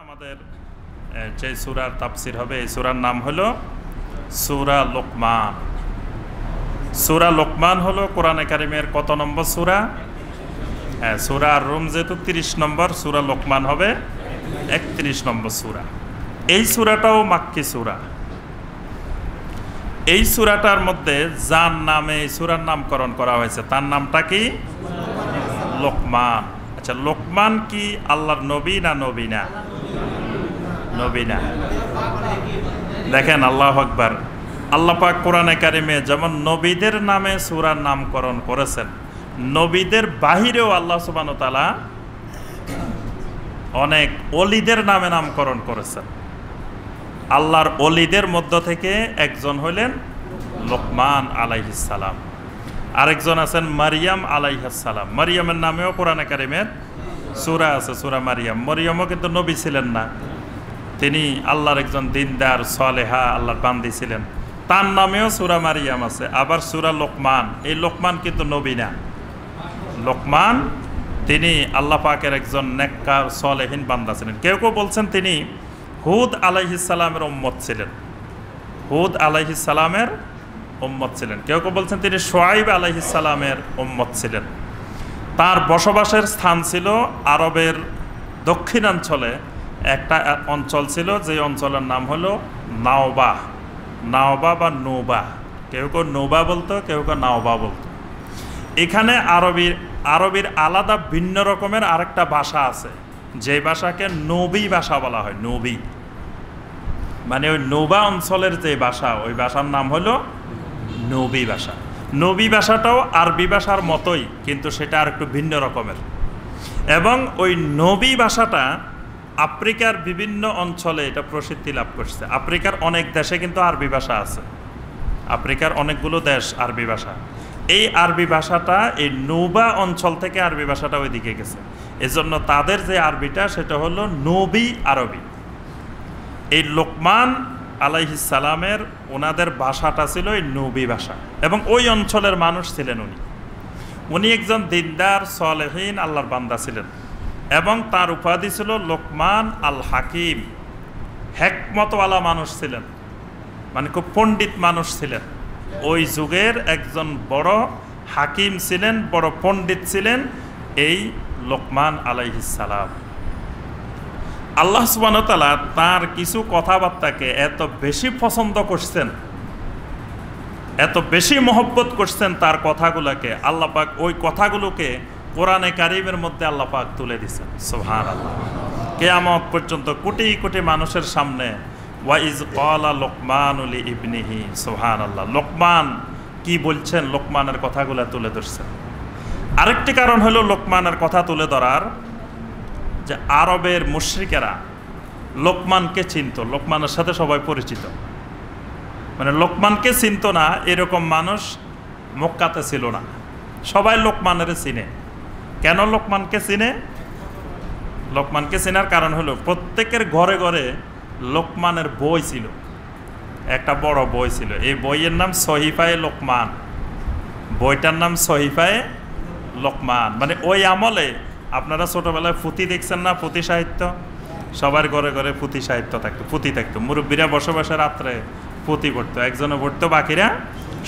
আমাদের যে সূরার তাফসীর হবে এই সূরার নাম হলো সূরা লোকমান। সূরা লোকমান হলো কোরআনে কারিমের কত নম্বর সূরা? সূরা আর-রুম যেহেতু 30 নম্বর, সূরা লোকমান হবে 31 নম্বর সূরা। এই সূরাটাও মাক্কি সূরা। এই সূরাটার মধ্যে যার নামে এই সূরার নামকরণ করা হয়েছে তার নামটা কি? লোকমান। আচ্ছা, লোকমান কি আল্লাহর নবী না নবী না? নবী না। দেখেন, আল্লাহু আকবার। আল্লাহ পাক কোরআনে কারিমে যেমন নবীদের নামে সূরার নামকরণ করেছেন, নবীদের বাহিরেও আল্লাহ সুবহানাহু ওয়া তাআলা অনেক ওলিদের নামে নামকরণ করেছেন। আল্লাহর ওলিদের মধ্য থেকে একজন হলেন লোকমান আলাইহিস সালাম, আরেকজন আছেন মারিয়াম আলাইহিস সালাম। মারিয়ামের নামেও কোরআনে কারিমের সূরা আছে, সূরা মারিয়াম। মরিয়মও কিন্তু নবী ছিলেন না, তিনি আল্লাহর একজন দিনদার সালেহা আল্লাহর বান্দি ছিলেন, তার নামেও সূরা মারিয়াম আছে। আবার সূরা লোকমান, এই লোকমান কিন্তু নবী না। লোকমান তিনি আল্লাহ পাকের একজন নেককার সালেহিন বান্দা ছিলেন। কেউ কেউ বলছেন তিনি হুদ আলাইহিস সালামের উম্মত ছিলেন, হুদ আলাইহিস সালামের উম্মত ছিলেন। কেউ কেউ বলছেন তিনি শুআইব আলাইহিস সালামের উম্মত ছিলেন। তার বসবাসের স্থান ছিল আরবের দক্ষিণাঞ্চলে একটা অঞ্চল ছিল, যে অঞ্চলের নাম হলো নাওবা। নাওবা বা নৌবা, কেউ কেউ নৌবা বলতো, কেউ কেউ নাওবা বলতো। এখানে আরবির আলাদা ভিন্ন রকমের আরেকটা ভাষা আছে, যে ভাষাকে নবী ভাষা বলা হয়। নবী মানে ওই নৌবা অঞ্চলের যে ভাষা, ওই ভাষার নাম হলো নবী ভাষা। নবী ভাষাটাও আরবি ভাষার মতোই, কিন্তু সেটা আর একটু ভিন্ন রকমের। এবং ওই নবী ভাষাটা আফ্রিকার বিভিন্ন অঞ্চলে এটা প্রসিদ্ধি লাভ করছে। আফ্রিকার অনেক দেশে কিন্তু আরবি ভাষা আছে, আফ্রিকার অনেকগুলো দেশ আরবি ভাষা। এই আরবি ভাষাটা এই নৌবা অঞ্চল থেকে আরবি ভাষাটা ওইদিকে গেছে, এজন্য তাদের যে আরবিটা সেটা হলো নবী আরবি। এই লোকমান আলাইহিস সালামের ওনাদের ভাষাটা ছিল এই নবী ভাষা, এবং ওই অঞ্চলের মানুষ ছিলেন উনি একজন দিনদার সালেহিন আল্লাহর বান্দা ছিলেন, এবং তার উপাধি ছিল লোকমান আল হাকিম। হিকমতওয়ালা মানুষ ছিলেন, মানে খুব পণ্ডিত মানুষ ছিলেন। ওই যুগের একজন বড় হাকিম ছিলেন, বড় পণ্ডিত ছিলেন এই লোকমান আলাইহিস সালাম। আল্লাহ সুবহানাহু ওয়া তাআলা তার কিছু কথাবার্তাকে এত বেশি পছন্দ করছেন, এত বেশি মহব্বত করছেন তার কথাগুলোকে, আল্লাহ পাক ওই কথাগুলোকে কোরআনে কারিমের মধ্যে আল্লাহ পাক তুলে দিয়েছেন। সুবহানাল্লাহ। কিয়ামত পর্যন্ত কোটি কোটি মানুষের সামনে ওয়াইজ ক্বালা লোকমানু লিইবনিহি, সুবহানাল্লাহ, লোকমান কি বলছেন, লোকমানের কথাগুলো তুলে ধরছেন। আরেকটি কারণ হলো লোকমানের কথা তুলে ধরার, যে আরবের মুশরিকেরা লোকমানকে চিনত, লোকমানের সাথে সবাই পরিচিত। মানে লোকমানকে চিনত না এরকম মানুষ মক্কাতে ছিল না, সবাই লোকমানের চিনে। কেন লোকমানকে চিনে? লোকমানকে চেনার কারণ হলো প্রত্যেকের ঘরে ঘরে লোকমানের বই ছিল, একটা বড় বই ছিল। এই বইয়ের নাম সহিফায়ে লোকমান, বইটার নাম সহিফায়ে লোকমান। মানে ওই আমলে আপনারা ছোটবেলায় পুঁথি দেখছেন না, পুঁথি সাহিত্য, সবার ঘরে ঘরে পুঁথি সাহিত্য থাকতো, পুঁথি থাকতো। মুরব্বীরা বসে বসে রাত্রে পুঁথি পড়তো, একজনে পড়তো বাকিরা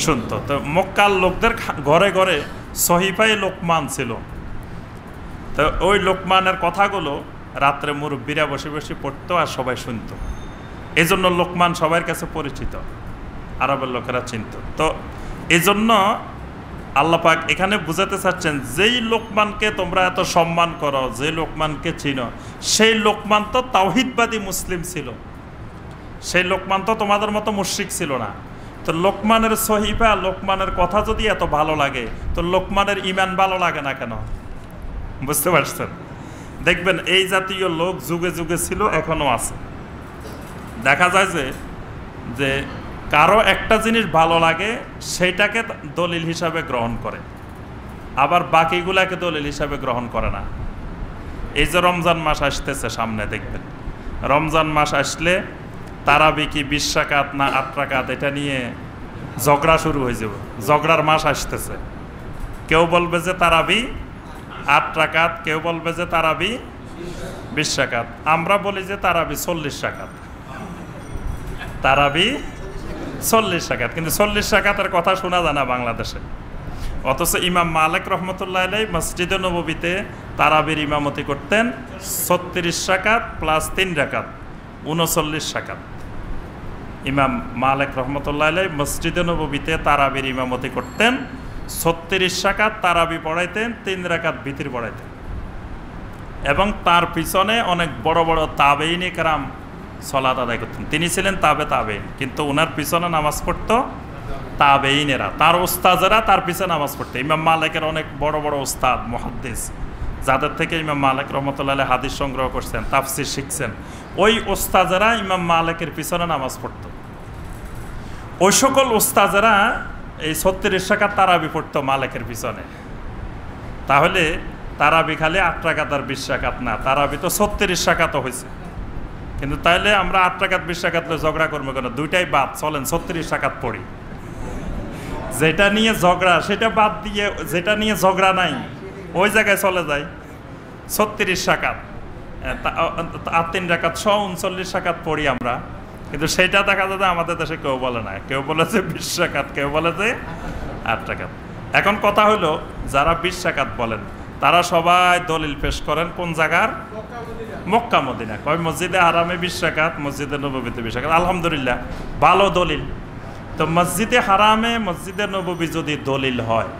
শুনতো। তো মক্কার লোকদের ঘরে ঘরে সহিফায়ে লোকমান ছিল। তো ওই লোকমানের কথাগুলো রাত্রে মুরব্বীরা বসে বসে পড়তো আর সবাই শুনতো, এই জন্য লোকমান সবার কাছে পরিচিত, আরবের লোকেরা চিনত। তো এই জন্য আল্লাহ পাক এখানে বুঝাতে চাচ্ছেন, যেই লোকমানকে তোমরা এত সম্মান করো, যে লোকমানকে চিনো, সেই লোকমান তো তাওহীদবাদী মুসলিম ছিল, সেই লোকমান তো তোমাদের মতো মুশরিক ছিল না। তো লোকমানের সহিফা, লোকমানের কথা যদি এত ভালো লাগে, তো লোকমানের ঈমান ভালো লাগে না কেন? বুঝতে পারছেন? দেখবেন এই জাতীয় লোক যুগে যুগে ছিল, এখনো আছে। দেখা যায় যে কারো একটা জিনিস ভালো লাগে সেইটাকে দলিল হিসাবে গ্রহণ করে, আবার বাকিগুলাকে দলিল হিসাবে গ্রহণ করে না। এই যে রমজান মাস আসতেছে সামনে, দেখবেন রমজান মাস আসলে তারাবি কি 20 রাকাত না 8 রাকাত, এটা নিয়ে ঝগড়া শুরু হয়ে যাবে। ঝগড়ার মাস আসতেছে, কেউ বলবে যে তারাবি 8 রাকাত, কেউ বলবে যে তারাবি 20 রাকাত। আমরা বলি যে তারাবি 40 রাকাত, তারাবি 40 রাকাত, কিন্তু 40 রাকাতের কথা শোনা যায় না বাংলাদেশে। অথচ ইমাম মালিক রহমতুল্লাহ আলাইহি মসজিদে নববীতে তারাবির ইমামতি করতেন 36 রাকাত প্লাস 3 রাকাত, 39 রাকাত। ইমাম মালিক রহমতুল্লাহ আলাইহি মসজিদে নববীতে তারাবির ইমামতি করতেন 36 রাকাত, তারাবি পড়াইতেন, 3 রাকাত ভিতর পড়াইতেন। এবং তার পিছনে অনেক বড় বড় তাবেঈন ইকরাম সালাত আদায় করতেন। তিনি ছিলেন তাবেঈন, কিন্তু ওনার পিছনে নামাজ পড়তো তাবেঈনেরা, তার ওস্তাদেরা তার পিছনে নামাজ পড়তো। ইমাম মালিকের অনেক বড় বড় ওস্তাদ মুহাদ্দিস, যাদের থেকে ইমাম মালিক রহমতুল্লাহ আলাইহি হাদিস সংগ্রহ করছেন, তাফসির শিখছেন, ওই ওস্তাদেরা ইমাম মালিকের পিছনে নামাজ পড়তো। ওই সকল ওস্তাদেরা এই 36 রাকাত তারাবি পড়তো মালিকের পিছনে। তাহলে তারাবি খালি 8 রাকাত আর 20 রাকাত না, তারাবি তো 36 রাকাতও হয়েছে। কিন্তু তাইলে আমরা 8 রাকাত 20 রাকাত ঝগড়া করবো কেন? দুইটাই বাদ, চলেন 36 রাকাত পড়ি। যেটা নিয়ে ঝগড়া সেটা বাদ দিয়ে যেটা নিয়ে ঝগড়া নাই ওই জায়গায় চলে যায়। 36 রাকাত আর 3 রাকাত 39 রাকাত পড়ি আমরা, কিন্তু সেটা দেখা যায় আমাদের দেশে কেউ বলে না। কেউ বলেছে 20 রাকাত, কেউ বলেছে 8 রাকাত। এখন কথা হলো, যারা 20 রাকাত বলেন তারা সবাই দলিল পেশ করেন কোন জায়গার? Mecca Medina. কয় মসজিদে হারামে 20 রাকাত, মসজিদে নববীতে 20 রাকাত। আলহামদুলিল্লাহ, ভালো দলিল। তো মসজিদে হারামে মসজিদে নববী যদি দলিল হয়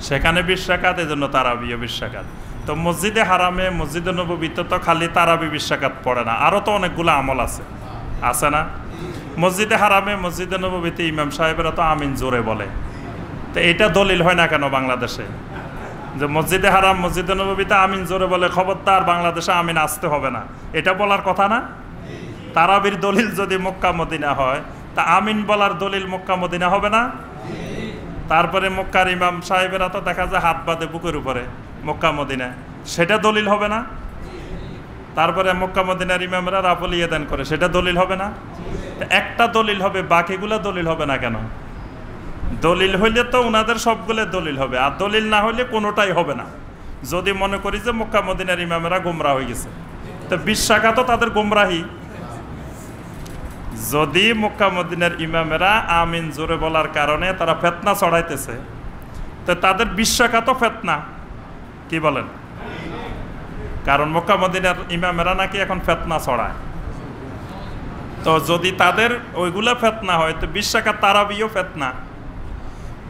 সেখানে 20 রাকাত, এই জন্য তারাবিও 20 রাকাত। তো মসজিদে হারামে মসজিদে নববীতে তো খালি তারাবি 20 রাকাত পড়ে না, আরও তো অনেকগুলো আমল আছে, আছে না? মসজিদে হারামে মসজিদে নববীতে ইমাম সাহেবেরা তো আমিন জোরে বলে। তো এটা দলিল হয় না কেন বাংলাদেশে? যে মসজিদে হারাম মসজিদে নববীতে আমিন জোরে বলে, খবরদার বাংলাদেশে আমিন আসতে হবে না, এটা বলার কথা না? তারাবির দলিল যদি মক্কা মদিনা হয়, তা আমিন বলার দলিল মক্কা মদিনা হবে না? তারপরে মক্কার ইমাম সাহেবেরা তো দেখা যায় হাত বাঁধে বুকের উপরে মক্কা মদিনা, সেটা দলিল হবে না? তারপরে মক্কা মদিনার ইমামরা রাফল ইয়াদান করে, সেটা দলিল হবে না? একটা দলিল হবে, বাকিগুলো দলিল হবে না কেন? দলিল হইলে তো ওনাদের সবগুলো দলিল হবে, আর দলিল না হইলে কোনোটাই হবে না। যদি মনে করি যে মক্কা মদিনার ইমামেরা গোমরা হয়ে গেছে, তো 20 রাকাত তো তাদের গোমরাহি। যদি মক্কা মদিনার ইমামেরা আমিন জোরে বলার কারণে তারা ফেতনা ছড়াইতেছে, তো তাদের 20 রাকাত তো ফেতনা। কি বলেন? কারণ মক্কা মদিনার ইমামেরা নাকি এখন ফেতনা ছড়ায়। তো যদি তাদের ওইগুলা ফেতনা হয়, তো 20 রাকাত তারাবিও ফেতনা।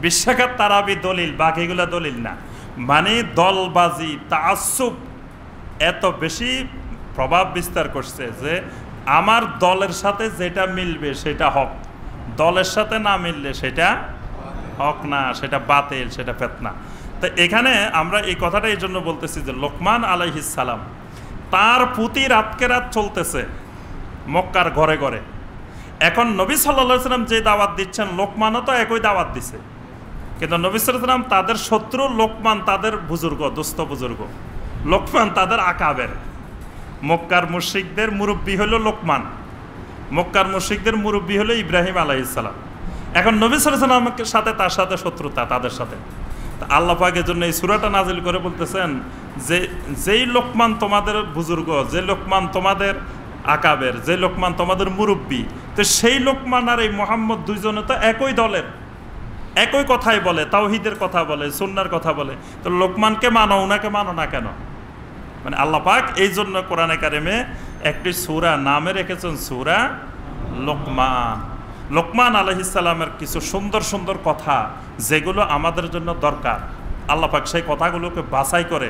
20 রাকাত তারাবি দলিল, বাকিগুলা দলিল না। মানে দলবাজি, তাআসসুব এত বেশি প্রভাব বিস্তার করছে যে আমার দলের সাথে যেটা মিলবে সেটা হক, দলের সাথে না মিললে সেটা হক না, সেটা বাতিল, সেটা ফিতনা। তো এখানে আমরা এই কথাটা এই জন্য বলতেছি যে লোকমান আলাইহিস সালাম তার প্রতি রাতকে রাত চলতেছে মক্কার ঘরে ঘরে। এখন নবী সাল্লাল্লাহু আলাইহি ওয়াসাল্লাম যে দাওয়াত দিচ্ছেন, লোকমানও তো একই দাওয়াত দিছে, কিন্তু নবী সাল্লাল্লাহু আলাইহি ওয়াসাল্লাম তাদের শত্রু, লোকমান তাদের বুজুর্গ, দোস্ত বুজুর্গ, লোকমান তাদের আকাবের। মক্কার মুশরিকদের মুরব্বী হলো লোকমান, মক্কার মুশরিকদের মুরব্বী হলো ইব্রাহিম আলাইহিস সালাম। এখন নবী সাল্লাল্লাহু আলাইহি ওয়াসাল্লামের সাথে তার সাথে শত্রুতা, তাদের সাথে। আল্লাহ পাকের জন্য এই সূরাটা নাজিল করে বলতেছেন যে যেই লোকমান তোমাদের বুজুর্গ, যে লোকমান তোমাদের আকাবের, যে লোকমান তোমাদের মুরব্বী, তো সেই লোকমান আর এই মুহাম্মদ দুইজনে তো একই দলের, একই কথাই বলে, তাওহীদের কথা বলে, সুন্নাহর কথা বলে। তো লোকমানকে মানো, উনাকে মানো না কেন? মানে আল্লাহ পাক এই জন্য কোরআনে কারিমে একটি সূরা নামে রেখেছেন সূরা লোকমান। লোকমান আলাইহিস সালামের কিছু সুন্দর সুন্দর কথা যেগুলো আমাদের জন্য দরকার, আল্লাহ পাক সেই কথাগুলোকে বাছাই করে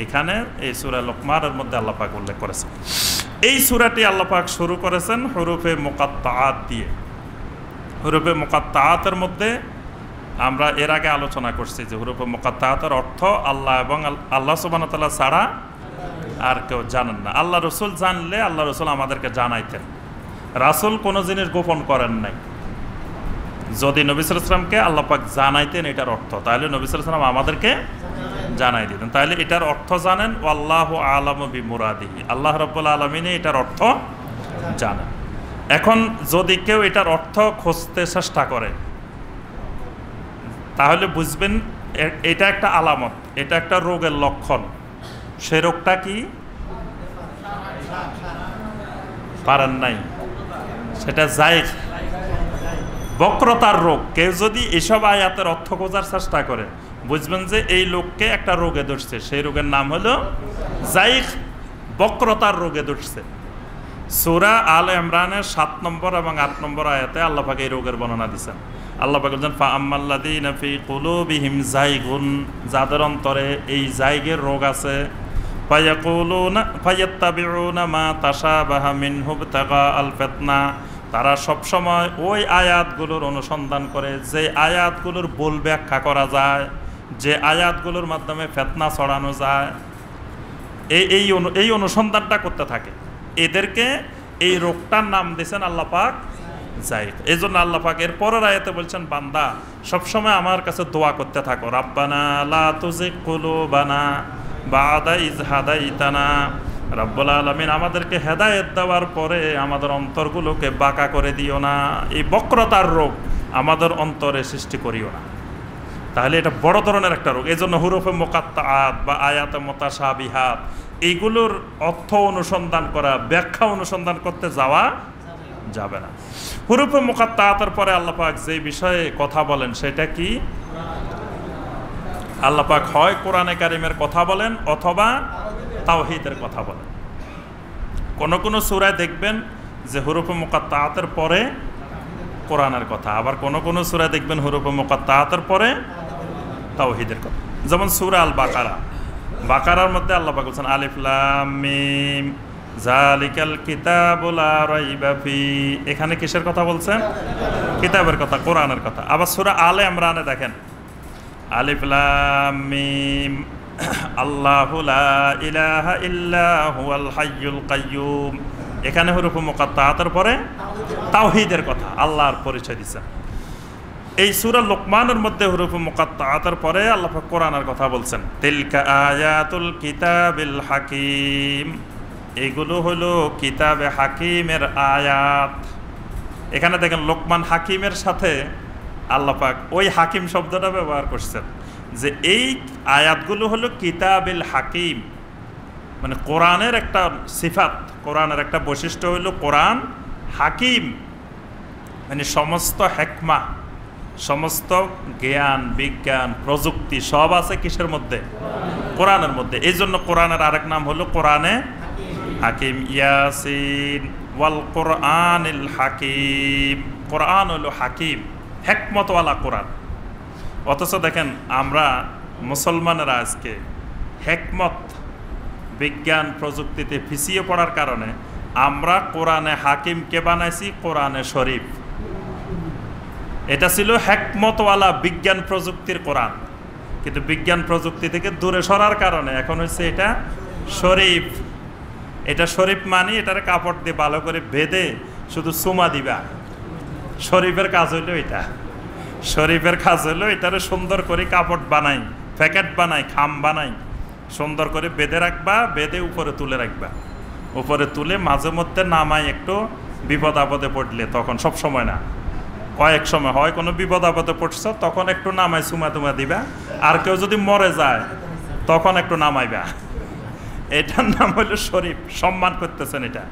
এখানে এই সূরা লোকমানের মধ্যে আল্লাহ পাক উল্লেখ করেছেন। এই সূরাটি আল্লাহ পাক শুরু করেছেন হুরুফে মুকাত্তাআত দিয়ে। হুরুফে মুকাত্তাআতের মধ্যে আমরা এর আগে আলোচনা করছি যে হুরুফে মুকাত্তাআতের অর্থ আল্লাহ এবং আল্লাহ সুবহানাহু ওয়া তাআলা ছাড়া আর কেউ জানেন না। আল্লাহ রসুল জানলে আল্লাহ রসুল আমাদেরকে জানাইতেন, রাসুল কোনো জিনিস গোপন করেন নাই। যদি নবী সাল্লাল্লাহু আলাইহি ওয়াসাল্লামকে আল্লাহ পাক জানাইতেন এটার অর্থ, তাহলে নবী সাল্লাল্লাহু আলাইহি ওয়াসাল্লাম আমাদেরকে জানাই দিতেন। তাহলে এটার অর্থ জানেন, আল্লাহু আ'লামু বিমুরাদিহি, আল্লাহ রাব্বুল আলামিন এটার অর্থ জানেন। এখন যদি কেউ এটার অর্থ খুঁজতে চেষ্টা করে, তাহলে বুঝবেন এটা একটা আলামত, এটা একটা রোগের লক্ষণ। সে রোগটা কি? পারেন নাই, সেটা জায়েগ, বক্রতার রোগ। কেউ যদি এসব আয়াতের অর্থ খোঁজার চেষ্টা করে, বুঝবেন যে এই লোককে একটা রোগে ধরছে। সেই রোগের নাম হলো জায়েগ, বক্রতার রোগে ধরছে। সূরা আলে ইমরানের 7 নম্বর এবং 8 নম্বর আয়াতে আল্লাহ পাক এই রোগের বর্ণনা দিয়েছেন। আল্লাহ পাক বলেন, ফাআম্মাল্লাযীনা ফী কুলূবিহিম যায়গুন, যাদের অন্তরে এই জায়গের রোগ আছে, ফায়াকুলুনা ফায়াত্তাবিউনা মা তাশাবাহা মিনহু ইবতিগাআল ফিতনা, তারা সবসময় ওই আয়াতগুলোর অনুসন্ধান করে, যে আয়াতগুলোর বল ব্যাখ্যা করা যায়, যে আয়াতগুলোর মাধ্যমে ফিতনা ছড়ানো যায়, এই অনুসন্ধানটা করতে থাকে। এদেরকে এই রোগটার নাম দিয়েছেন আল্লাহ পাক জায়েগ। এই জন্য আল্লাহ পাক এর পরের আয়াতে বলছেন, বান্দা সবসময় আমার কাছে দোয়া করতে থাকো, রাব্বানা লা তুজিগ কুলুবানা বা'দা ইয হাদাইতানা। রব্বুল আলামিন আমাদেরকে হেদায়েত দেওয়ার পরে আমাদের অন্তরগুলোকে বাঁকা করে দিও না, এই বক্রতার রোগ আমাদের অন্তরে সৃষ্টি করিও না। তাহলে এটা বড় ধরনের একটা রোগ। এই জন্য হুরুফে মুকাত্তাআত বা আয়াতে মুতাশাবিহাত, এইগুলোর অর্থ অনুসন্ধান করা, ব্যাখ্যা অনুসন্ধান করতে যাওয়া যাবে না। হুরুফে মুকাত্তাআতের পরে আল্লাহ পাক যে বিষয়ে কথা বলেন সেটা কি? আল্লাহ পাক হয় কোরআনে কারিমের কথা বলেন অথবা তাওহীদের কথা বলেন। কোন কোন সূরায় দেখবেন যে হুরুফে মুকাত্তাআতের পরে কোরআনের কথা, আবার কোন কোন সূরায় দেখবেন হুরুফে মুকাত্তাআতের পরে তাওহীদের কথা। যেমন সূরা আল বাকারা, বাকারার মধ্যে আল্লাহ পাক বলেন আলিফ লাম মিম যালিকাল কিতাবু লা রাইবা ফি, এখানে কিসের কথা বলছেন? কিতাবের কথা, কোরআনের কথা। আবার সূরা আলে ইমরানে দেখেন আলিফ লাম মিম আল্লাহু লা ইলাহা ইল্লা হুয়াল হাইয়ুল কাইয়্যুম, এখানে হুরুফে মুকাত্তাআতের পরে তাওহীদের কথা, আল্লাহর পরিচয় দিয়েছেন। এই সূরা লোকমানের মধ্যে হুরুফে মুকাত্তাআতের পরে আল্লাহ পাক কোরআনের কথা বলছেন, তিলকা আয়াতুল কিতাবিল হাকিম, এগুলো হলো কিতাবে হাকিমের আয়াত। এখানে দেখেন লোকমান হাকিমের সাথে আল্লাহ পাক ওই হাকিম শব্দটা ব্যবহার করছেন, যে এই আয়াতগুলো হলো কিতাবিল হাকিম, মানে কোরআনের একটা সিফাত, কোরআনের একটা বৈশিষ্ট্য হলো কোরআন হাকিম, মানে সমস্ত হেকমা, সমস্ত জ্ঞান বিজ্ঞান প্রযুক্তি সব আছে কিসের মধ্যে? কোরআনের মধ্যে। এই জন্য কোরআনের আরেক নাম হলো কোরআনে হাকিম। ইয়াসিন ওয়াল কোরআনিল হাকিম, কোরআন হলো হাকিম, হেকমতওয়ালা কোরআন। অথচ দেখেন আমরা মুসলমানেরা আজকে হেকমত বিজ্ঞান প্রযুক্তিতে পিছিয়ে পড়ার কারণে আমরা কোরআনে হাকিমকে বানাইছি কোরআনে শরীফ। এটা ছিল হেকমতওয়ালা বিজ্ঞান প্রযুক্তির কোরআন, কিন্তু বিজ্ঞান প্রযুক্তি থেকে দূরে সরার কারণে এখন হচ্ছে এটা শরীফ। এটা শরীফ মানে এটার কাপড় দিয়ে ভালো করে বেঁধে শুধু চুমা দিবা, শরীফের কাজ হইলো এটা। শরীফের কাজ হইলো এটারে সুন্দর করে কাপড় বানাই, প্যাকেট বানাই, খাম বানাই, সুন্দর করে বেঁধে রাখবা, বেঁধে উপরে তুলে রাখবা, উপরে তুলে মাঝে মধ্যে নামাই একটু বিপদ আপদে পড়লে, তখন সব সময় না, কয়েক সময় হয় কোনো বিপদ আপদে পড়ছো তখন একটু নামাই চুমা টুমা দিবা, আর কেউ যদি মরে যায় তখন একটু নামাইবা। এটার নাম হলো শরীফ, সম্মান করতেছেন এটা।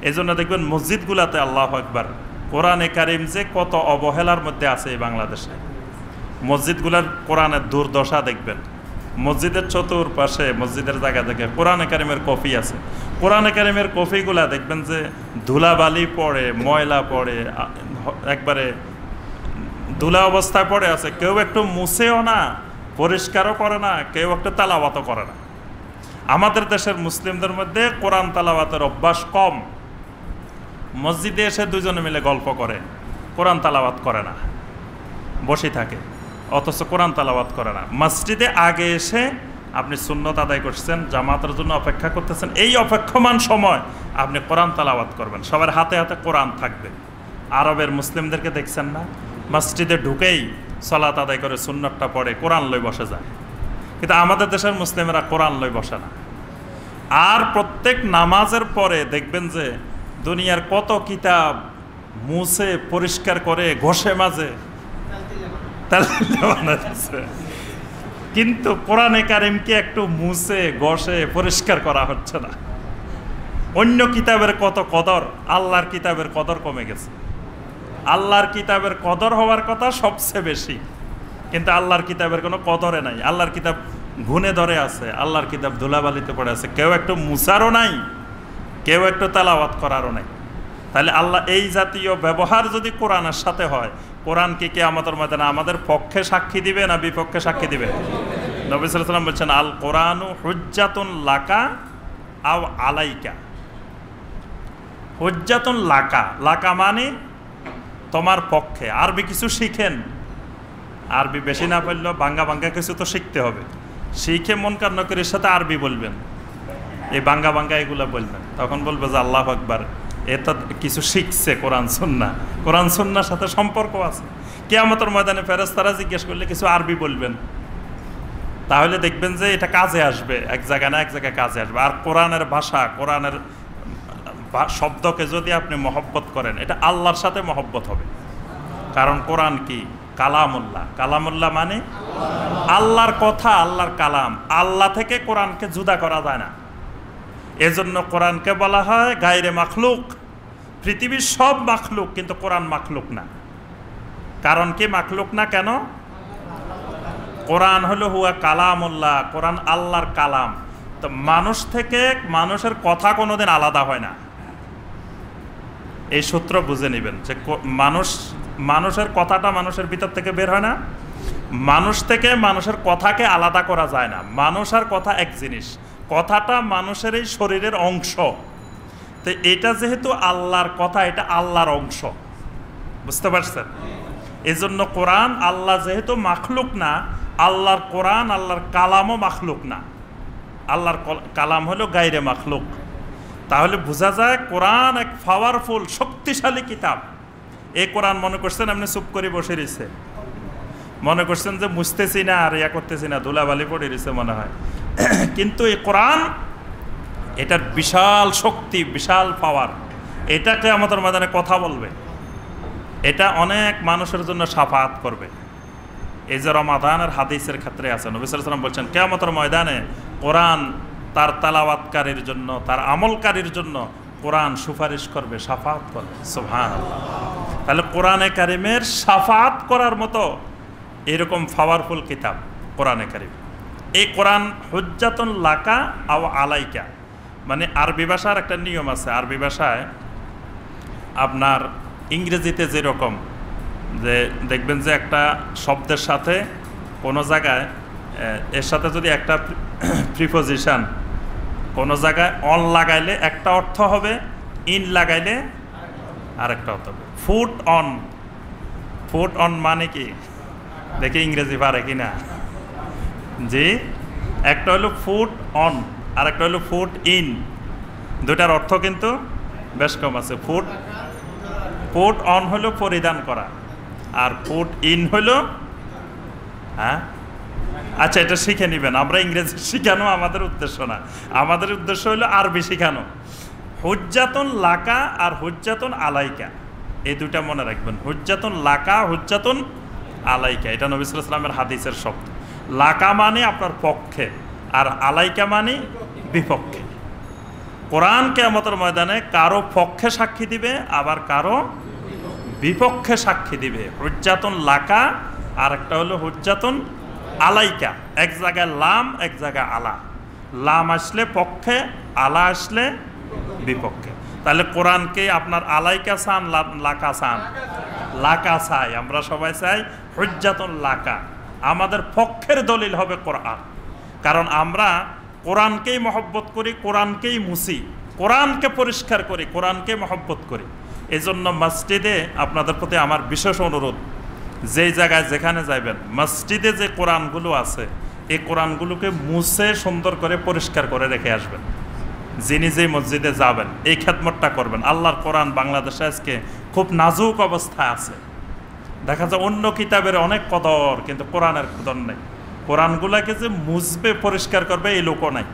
এই জন্য দেখবেন মসজিদগুলাতে আল্লাহু আকবার, কোরআনে কারিম যে কত অবহেলার মধ্যে আছে এই বাংলাদেশে। মসজিদগুলার কোরআনের দুর্দশা দেখবেন, মসজিদের চতুর্পাশে মসজিদের জায়গা থেকে কোরআনে কারিমের কপি আছে। কোরআনে কারিমের কপিগুলা দেখবেন যে ধুলাবালি পড়ে, ময়লা পড়ে, একবারে ধুলা অবস্থায় পড়ে আছে, কেউ একটু মুছেও না, পরিষ্কারও করে না, কেউ একটু তালাওয়াতও করে না। আমাদের দেশের মুসলিমদের মধ্যে কোরআন তালাওয়াতের অভ্যাস কম। মসজিদে এসে দুজনে মিলে গল্প করে, কোরআন তালাওয়াত করে না, বসে থাকে, অথচ কোরআন তালাওয়াত করে না। মসজিদে আগে এসে আপনি সুন্নত আদায় করছেন, জামাতের জন্য অপেক্ষা করতেছেন, এই অপেক্ষমান সময় আপনি কোরআন তালাওয়াত করবেন, সবার হাতে হাতে কোরআন থাকবে। আরবের মুসলিমদেরকে দেখছেন না, মসজিদে ঢুকেই সালাত আদায় করে সুন্নতটা পড়ে কোরআন লই বসে যায়, কিন্তু আমাদের দেশের মুসলিমরা কোরআন লই বসে না। আর প্রত্যেক নামাজের পরে দেখবেন যে দুনিয়ার কত কিতাব মুছে পরিষ্কার করে ঘষে মাঝে, কিন্তু কোরআনে কারিমকে একটু মুছে ঘষে পরিষ্কার করা হচ্ছে না। অন্য কিতাবের কত কদর, আল্লাহর কিতাবের কদর কমে গেছে। আল্লাহর কিতাবের কদর হওয়ার কথা সবচেয়ে বেশি, কিন্তু আল্লাহর কিতাবের কোনো কদরে নাই। আল্লাহর কিতাব ঘুণে ধরে আছে, আল্লাহর কিতাব ধুলাবালিতে পড়ে আছে, কেউ একটু মুছারও নাই, কেউ একটু তেলাওয়াত করারও নাই। তাহলে আল্লাহ এই জাতীয় ব্যবহার যদি কোরআনের সাথে হয়, কোরআন কি কিয়ামতের ময়দানে আমাদের পক্ষে সাক্ষী দিবে না বিপক্ষে সাক্ষী দিবে? নবী সাল্লাল্লাহু আলাইহি ওয়াসাল্লাম বলছেন, আল কোরআনু হুজ্জাতুন লাকা আও আলাইকা। হুজ্জাতুন লাকা, লাকা মানে তোমার পক্ষে। আরবি কিছু শিখেন, আরবি বেশি না পারলেও বাঙ্গা বাঙ্গা কিছু তো শিখতে হবে। শিখে মন কান্নকরের সাথে আরবি বলবেন, এই বাঙ্গা বাঙ্গা এগুলো বলবেন, তখন বলবে যে আল্লাহু আকবার, এ তো কিছু শিখছে কোরআন সুন্নাহ, কোরআন সুন্নাহর সাথে সম্পর্ক আছে। কিয়ামতের ময়দানে ফেরেশতারা জিজ্ঞেস করলে কিছু আরবি বলবেন, তাহলে দেখবেন যে এটা কাজে আসবে, এক জায়গায় না এক জায়গায় কাজে আসবে। আর কোরআনের ভাষা, কোরআনের শব্দকে যদি আপনি মহব্বত করেন, এটা আল্লাহর সাথে মহব্বত হবে। কারণ কোরআন কি? কালামুল্লাহ। কালামুল্লাহ মানে আল্লাহর কথা, আল্লাহর কালাম। আল্লাহ থেকে কোরআনকে জুদা করা যায় না। এজন্য কোরআনকে বলা হয় গায়রে মাখলুক। পৃথিবীর সব মাখলুক, কিন্তু কোরআন মাখলুক না। কারণ কি মাখলুক না কেন? কোরআন হলো হুয়া কালামুল্লাহ, কোরআন আল্লাহর কালাম। তো মানুষ থেকে মানুষের কথা কোনোদিন আলাদা হয় না। এই সূত্র বুঝে নেবেন যে মানুষের কথাটা মানুষের ভিতর থেকে বের হয় না, মানুষ থেকে মানুষের কথাকে আলাদা করা যায় না। মানুষ আর কথা এক জিনিস, কথাটা মানুষের এই শরীরের অংশ। তো এটা যেহেতু আল্লাহর কথা, এটা আল্লাহর অংশ, বুঝতে পারছেন? এই জন্য কোরআন, আল্লাহ যেহেতু মাখলুক না, আল্লাহর কোরআন, আল্লাহর কালামও মাখলুক না। আল্লাহর কালাম হলো গায়রে মাখলুক। তাহলে বোঝা যায় কোরআন এক পাওয়ারফুল, শক্তিশালী কিতাব। এই কোরআন মনে করছেন আপনি চুপ করে বসে রয়েছে, মনে করছেন যে মুছতেছি না আর ইয়া করতেছি না, ধুলাবালি পড়ে রয়েছে মনে হয়। কিন্তু এই কোরআন, এটার বিশাল শক্তি, বিশাল পাওয়ার। এটাকে আমাদের ময়দানে কথা বলবে, এটা অনেক মানুষের জন্য শাফাআত করবে। এই যে রমাদানের হাদিসের ক্ষেত্রে আছে, নবী সাল্লাল্লাহু আলাইহি ওয়াসাল্লাম বলছেন কিয়ামতের ময়দানে কোরআন তার তেলাওয়াতকারীর জন্য, তার আমলকারীর জন্য কোরআন সুপারিশ করবে, শাফাআত করবে। সুবহানাল্লাহ। তাহলে কোরআনে কারিমের শাফাআত করার মতো এরকম পাওয়ারফুল কিতাব কোরআনে কারিম। এই কোরআন হুজ্জাতুন লাকা আও আলাইকা, মানে আরবি ভাষার একটা নিয়ম আছে। আরবি ভাষায় আপনার ইংরেজিতে যেরকম যে দেখবেন যে একটা শব্দের সাথে কোনো জায়গায়, এর সাথে যদি একটা প্রিপোজিশন কোনো জায়গায় অন লাগাইলে একটা অর্থ হবে, ইন লাগাইলে আরেকটা অর্থ হবে। ফুট অন, ফুট অন মানে কি? দেখি ইংরেজি পারে কি না। জি, একটা হলো ফুট অন আর একটা হলো ফুট ইন। দুটার অর্থ কিন্তু বেশ কম আছে। ফুট অন হলো পরিধান করা, আর ফুট ইন হলো, হ্যাঁ আচ্ছা এটা শিখে নেবেন। আমরা ইংরেজি শিখানো আমাদের উদ্দেশ্য না, আমাদের উদ্দেশ্য হলো আরবি শিখানো। হুজ্জাতুন লাকা আর হুজ্জাতুন আলাইকা, এই দুটা মনে রাখবেন। হুজ্জাতুন লাকা, হুজ্জাতুন আলাইকা, এটা নবী সাল্লাল্লাহু আলাইহি ওয়াসাল্লামের হাদিসের শব্দ। লাকা মানে আপনার পক্ষে, আর আলাইকা মানে বিপক্ষে। কোরআন কিয়ামতের ময়দানে কারো পক্ষে সাক্ষী দিবে, আবার কারো বিপক্ষে সাক্ষী দিবে। হুজ্জাতুন লাকা আর একটা হলো হুজ্জাতুন আলাইকা। এক জায়গায় লাম, এক জায়গায় আলা। লাম আসলে পক্ষে, আলা আসলে বিপক্ষে। তাহলে কোরআনকে আপনার আলাইকা চান, লাকা চান? লাকা চাই, আমরা সবাই চাই হুজ্জাতুন লাকা। আমাদের পক্ষের দলিল হবে কোরআন, কারণ আমরা কোরআনকেই মহব্বত করি, কোরআনকেই মুছি, কোরআনকে পরিষ্কার করি, কোরআনকে মহব্বত করি। এজন্য মসজিদে আপনাদের প্রতি আমার বিশেষ অনুরোধ, যেই জায়গায় যেখানে যাইবেন, মসজিদে যে কোরআনগুলো আছে, এই কোরআনগুলোকে মুছে সুন্দর করে পরিষ্কার করে রেখে আসবেন। যিনি যেই মসজিদে যাবেন এই খেদমতটা করবেন। আল্লাহর কোরআন বাংলাদেশে আজকে খুব নাজুক অবস্থায় আছে। দেখা যায় অন্য কিতাবের অনেক কদর, কিন্তু কোরআনের কদর নেই। কোরআনগুলোকে যে মুছবে, পরিষ্কার করবে, এই লোকও নাই।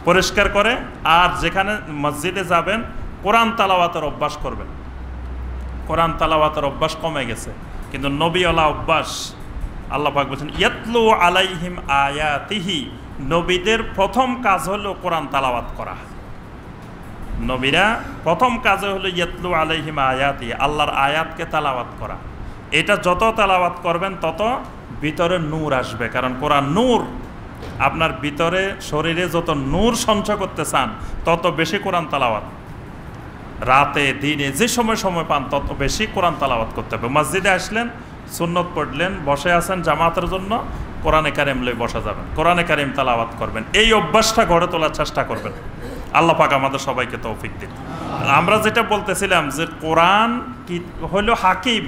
পরিষ্কার করে, আর যেখানে মসজিদে যাবেন কোরআন তালাওয়াতের অভ্যাস করবেন। কোরআন তালাওয়াতের অভ্যাস কমে গেছে, কিন্তু নবীওয়ালা অভ্যাস। আল্লাহ পাক বলছেন ইয়াতলু আলাইহিম আয়াতিহি, নবীদের প্রথম কাজ হলো কোরআন তালাওয়াত করা। নবীরা প্রথম কাজে হলো ইয়াতলু আলাইহিম আয়াতি, আল্লাহর আয়াতকে তেলাওয়াত করা। এটা যত তেলাওয়াত করবেন তত ভিতরে নূর আসবে, কারণ কোরআন নূর। আপনার ভিতরে শরীরে যত নূর সঞ্চয় করতে চান তত বেশি কোরআন তেলাওয়াত, রাতে দিনে যে সময় পান তত বেশি কোরআন তেলাওয়াত করতে হবে। মসজিদে আসলেন, সুন্নত পড়লেন, বসে আছেন জামাতের জন্য, কোরআনে কারিম লই বসা যাবেন, কোরআনে কারিম তেলাওয়াত করবেন। এই অভ্যাসটা গড়ে তোলার চেষ্টা করবেন। আল্লাহ পাক আমাদের সবাইকে তৌফিক দিন। আমরা যেটা বলতেছিলাম যে কোরআন কি হলো হাকিম,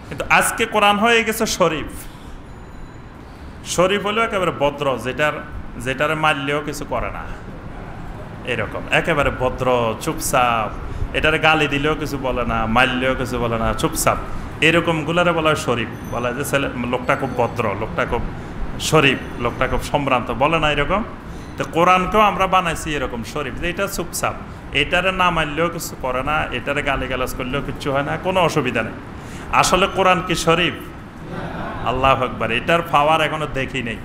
কিন্তু আজকে কোরআন হয়ে গেছে শরীফ। শরীফ হলো একেবারে ভদ্র, যেটারে মারলেও কিছু করে না, এরকম একেবারে ভদ্র চুপচাপ। এটারে গালি দিলেও কিছু বলে না, মারলেও কিছু বলে না, চুপচাপ। এরকম গুলারে বলা হয় শরীফ। বলা হয় যে ছেলে লোকটা খুব ভদ্র, লোকটা খুব শরীফ, লোকটা খুব সম্ভ্রান্ত, বলে না এরকম। তো কোরআনকেও আমরা বানাইছি এরকম শরীফ, যে এটা চুপচাপ, এটারে না মারলেও কিছু করে না, এটারে গালিগালাজ করলেও কিচ্ছু হয় না, কোনো অসুবিধা নেই। আসলে কোরআন কি শরীফ? আল্লাহু আকবার। এটার পাওয়ার এখনো দেখি নেই,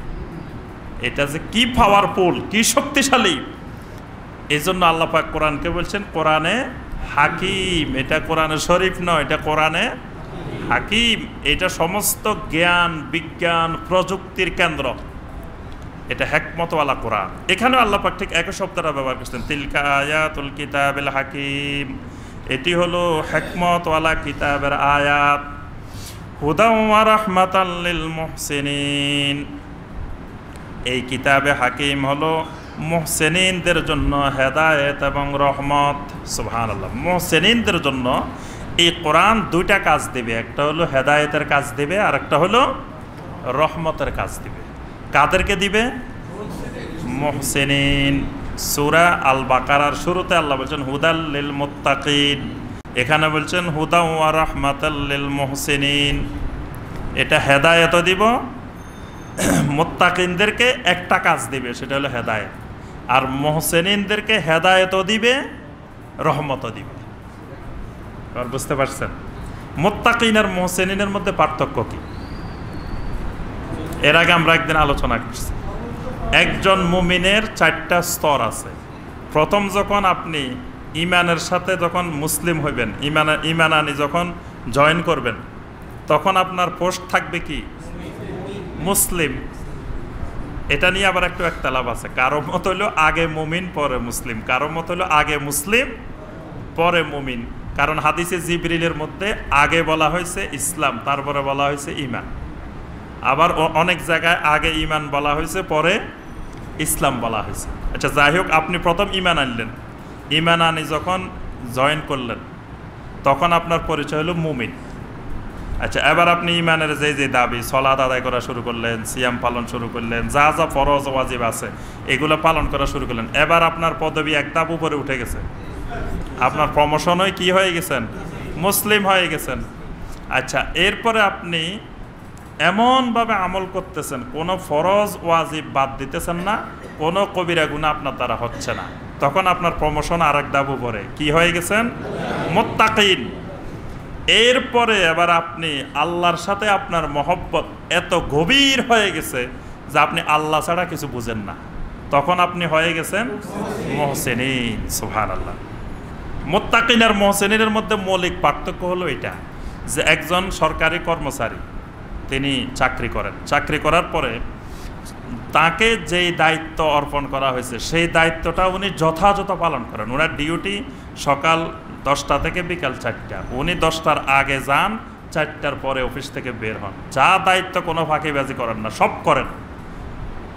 এটা যে কি পাওয়ারফুল, কি শক্তিশালী। এই জন্য আল্লাহ পাক কোরআনকে বলছেন কোরআনে হাকিম। এটা কোরআনে শরীফ নয়, এটা কোরআনে হাকিম। এটা সমস্ত জ্ঞান বিজ্ঞান প্রযুক্তির কেন্দ্র, এটা হিকমতওয়ালা কোরআন। এখানেও আল্লাহ পাক ঠিক একই শব্দটা ব্যবহার করছেন, তিলকা আয়াতুল কিতাবিল হাকিম। এটি হলো হিকমতওয়ালা কিতাবের আয়াত। হুদাও ওয়া রাহমাতাল লিল মুহসিনিন। এই কিতাবে হাকিম হলো মুহসিনিনদের জন্য হেদায়েত এবং রহমত। সুবহানাল্লাহ। মুহসিনিনদের জন্য এই কোরআন দুইটা কাজ দিবে, একটা হলো হেদায়েতের কাজ দিবে, আর একটা হলো রহমতের কাজ দিবে। কাদেরকে দিবে? মুহসিনিন। সূরা আল বাকারার শুরুতে আল্লাহ বলছেন হুদাল লিল মুত্তাকিন, এখানে বলছেন হুদা ওয়া রাহমাতাল লিল মুহসিনিন। এটা হেদায়েতও দিব, মুত্তাকিনদেরকে একটা কাজ দিবে, সেটা হলো হেদায়েত। আর মুহসিনিনদেরকে হেদায়েতও দিবে, রহমতও দিবে। আর বুঝতে পারছেন মুত্তাকিন আর মুহসিনিনের মধ্যে পার্থক্য কি? এর আগে আমরা একদিন আলোচনা করছি। একজন মুমিনের 4টা স্তর আছে। প্রথম যখন আপনি ইমানের সাথে যখন মুসলিম হইবেন, ইমান আনি যখন জয়েন করবেন, তখন আপনার পোস্ট থাকবে কি? মুসলিম। এটা নিয়ে আবার একটু একতলাপ আছে। কারো মত হলো আগে মুমিন পরে মুসলিম, কারো মত হলো আগে মুসলিম পরে মুমিন। কারণ হাদিসে জিবরিলের মধ্যে আগে বলা হয়েছে ইসলাম, তারপরে বলা হয়েছে ইমান। আবার অনেক জায়গায় আগে ইমান বলা হয়েছে, পরে ইসলাম বলা হয়েছে। আচ্ছা, যাই হোক, আপনি প্রথম ইমান আনলেন, ইমান আনি যখন জয়েন করলেন তখন আপনার পরিচয় হলো মুমিন। আচ্ছা, এবার আপনি ইমানের যে দাবি, সালাত আদায় করা শুরু করলেন, সিয়াম পালন শুরু করলেন, যা যা ফরজ ওয়াজিব আছে এগুলো পালন করা শুরু করলেন। এবার আপনার পদবি এক ধাপ উপরে উঠে গেছে, আপনার প্রমোশন হয়ে কি হয়ে গেছেন? মুসলিম হয়ে গেছেন। আচ্ছা, এরপরে আপনি এমনভাবে আমল করতেছেন, কোনো ফরজ ওয়াজিব বাদ দিতেছেন না, কোনো কবিরা গুনাহ আপনার দ্বারা হচ্ছে না, তখন আপনার প্রমোশন আর এক ধাপ উপরে কি হয়ে গেছেন? মুত্তাকিন। এরপরে এবার আপনি আল্লাহর সাথে আপনার মহব্বত এত গভীর হয়ে গেছে যে আপনি আল্লাহ ছাড়া কিছু বুঝেন না, তখন আপনি হয়ে গেছেন মুহসিনিন। সুবহানাল্লাহ। মুত্তাকিন আর মুহসিনের মধ্যে মৌলিক পার্থক্য হলো এটা, যে একজন সরকারি কর্মচারী, তিনি চাকরি করেন, চাকরি করার পরে তাকে যেই দায়িত্ব অর্পণ করা হয়েছে সেই দায়িত্বটা উনি যথাযথ পালন করেন। ওনার ডিউটি সকাল 10টা থেকে বিকাল 4টা, উনি 10টার আগে যান, 4টার পরে অফিস থেকে বের হন। যা দায়িত্ব কোনো ফাঁকিবাজি করেন না, সব করেন।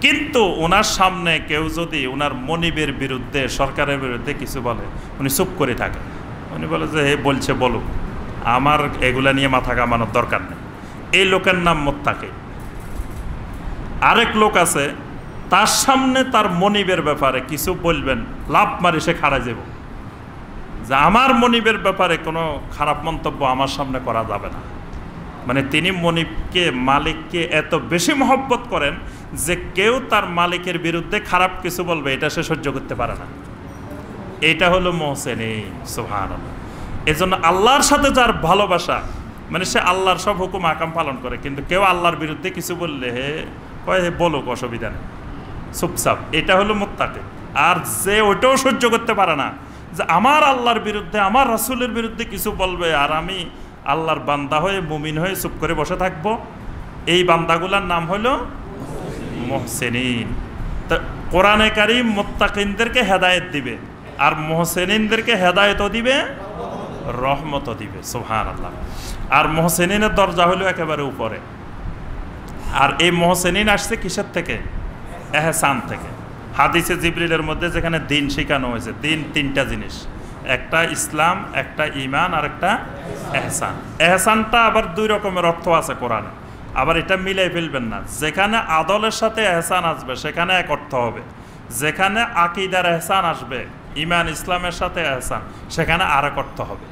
কিন্তু ওনার সামনে কেউ যদি ওনার মনিবের বিরুদ্ধে, সরকারের বিরুদ্ধে কিছু বলে, উনি চুপ করে থাকেন। উনি বলে যে হে বলছে বলুক, আমার এগুলা নিয়ে মাথা কামানোর দরকার নেই। এই লোকের নাম মুত্তাকি। আরেক লোক আছে, তার সামনে তার মনিবের ব্যাপারে কিছু বলবেন, লাভ মারি সে খাড়া যাব, যে আমার মনিবের ব্যাপারে কোনো খারাপ মন্তব্য আমার সামনে করা যাবে না। মানে তিনি মনিবকে, মালিককে এত বেশি মহব্বত করেন যে কেউ তার মালিকের বিরুদ্ধে খারাপ কিছু বলবে এটা সে সহ্য করতে পারে না। এটা হলো মুহসিনিন। সুবহানাল্লাহ। এজন্য আল্লাহর সাথে যার ভালোবাসা, মানে সে আল্লাহর সব হুকুম আকাম পালন করে, কিন্তু কেউ আল্লাহর বিরুদ্ধে কিছু বললে কয় হে বলুক, অসুবিধা নেই, চুপচাপ, এটা হলো মুত্তাকি। আর যে ওইটাও সহ্য করতে পারে না, যে আমার আল্লাহর বিরুদ্ধে, আমার রাসূলের বিরুদ্ধে কিছু বলবে আর আমি আল্লাহর বান্দা হয়ে মুমিন হয়ে চুপ করে বসে থাকব, এই বান্দাগুলোর নাম হলো মুহসিনিন। তো কোরআনে কারীম মুত্তাকিনদেরকে হেদায়েত দিবে, আর মুহসিনিনদেরকে হেদায়েতও দিবে, রহমতও দিবে। সুবহানাল্লাহ। আর মুহসিনিনের দরজা হলো একেবারে উপরে। আর এই মুহসিনিন আসছে কিসের থেকে? এহসান থেকে। হাদিসে জিবরিলের মধ্যে যেখানে দিন শেখানো হয়েছে, দিন তিনটা জিনিস, একটা ইসলাম, একটা ঈমান, আর একটা এহসান। এহসানটা আবার দুই রকমের অর্থ আছে কোরআনে, আবার এটা মিলাই ফেলবেন না। যেখানে আদলের সাথে এহসান আসবে সেখানে এক অর্থ হবে, যেখানে আকীদার এহসান আসবে, ঈমান ইসলামের সাথে এহসান, সেখানে আরেক অর্থ হবে।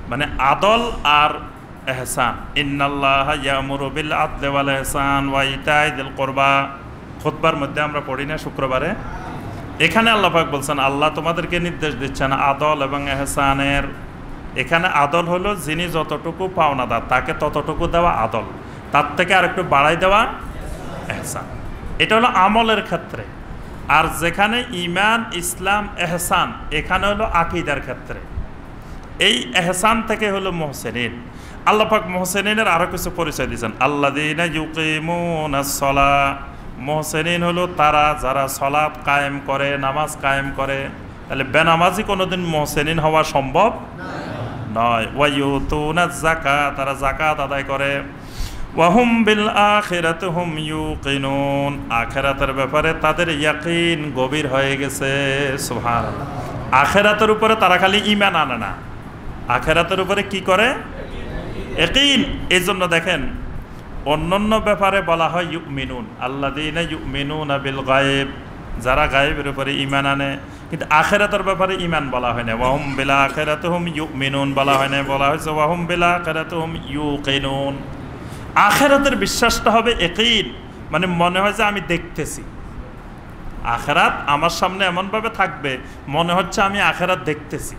মানে আদল আর এহসান। ইন্নাল্লাহা ইয়ামুরু বিল আদলি ওয়াল ইহসান ওয়া ইতাই যিল কুরবা, খুতবার মধ্যে আমরা পড়ি না শুক্রবারে, এখানে আল্লাহ পাক বলছেন আল্লাহ তোমাদেরকে নির্দেশ দিচ্ছেন আদল এবং এহসানের। এখানে আদল হলো যিনি যতটুকু পাওনাদার তাকে ততটুকু দেওয়া আদল, তার থেকে আর একটু বাড়াই দেওয়া এহসান। এটা হলো আমলের ক্ষেত্রে। আর যেখানে ঈমান ইসলাম এহসান, এখানে হলো আকীদার ক্ষেত্রে। এই এহসান থেকে হলো মুহসিনিন। আল্লাহ পাক মুহসিনিনের আরো কিছু পরিচয় দিয়েছেন, আল্লাযীনা ইউকিমুনাস সালাহ। মুহসিনিন হলো তারা যারা সালাত কায়েম করে, নামাজ কায়েম করে। তাহলে বেনামাজি কোনোদিন মুহসিনিন হওয়া সম্ভব নয়। ওয়া ইউতুনাজ যাকাত, তারা যাকাত আদায় করে। ওয়া হুম বিল আখিরাতি হুম ইউকিনুন, আখিরাতের ব্যাপারে তাদের ইয়াকিন গভীর হয়ে গেছে। সুবহানাল্লাহ। আখিরাতের উপরে তারা খালি ঈমান আনে না, আখিরাতের উপরে কি করে? ইয়াকিন। এই জন্য দেখেন অন্যান্য ব্যাপারে বলা হয় ইউমিনুন, আল্লাযীনা ইউমিনুনা বিল গায়ব, যারা গায়েবের উপরে ঈমান আনে। কিন্তু আখিরাতের ব্যাপারে ঈমান বলা হয় না, ওয়া হুম বিল আখিরাতি হুম ইউমিনুন বলা হয় না, বলা হয়েছে ওয়া হুম বিল আখিরাতি হুম ইউকিনুন। আখিরাতের বিশ্বাসটা হবে ইয়াকিন, মানে মনে হয় যে আমি দেখতেছি আখিরাত আমার সামনে, এমনভাবে থাকবে মনে হচ্ছে আমি আখিরাত দেখতেছি,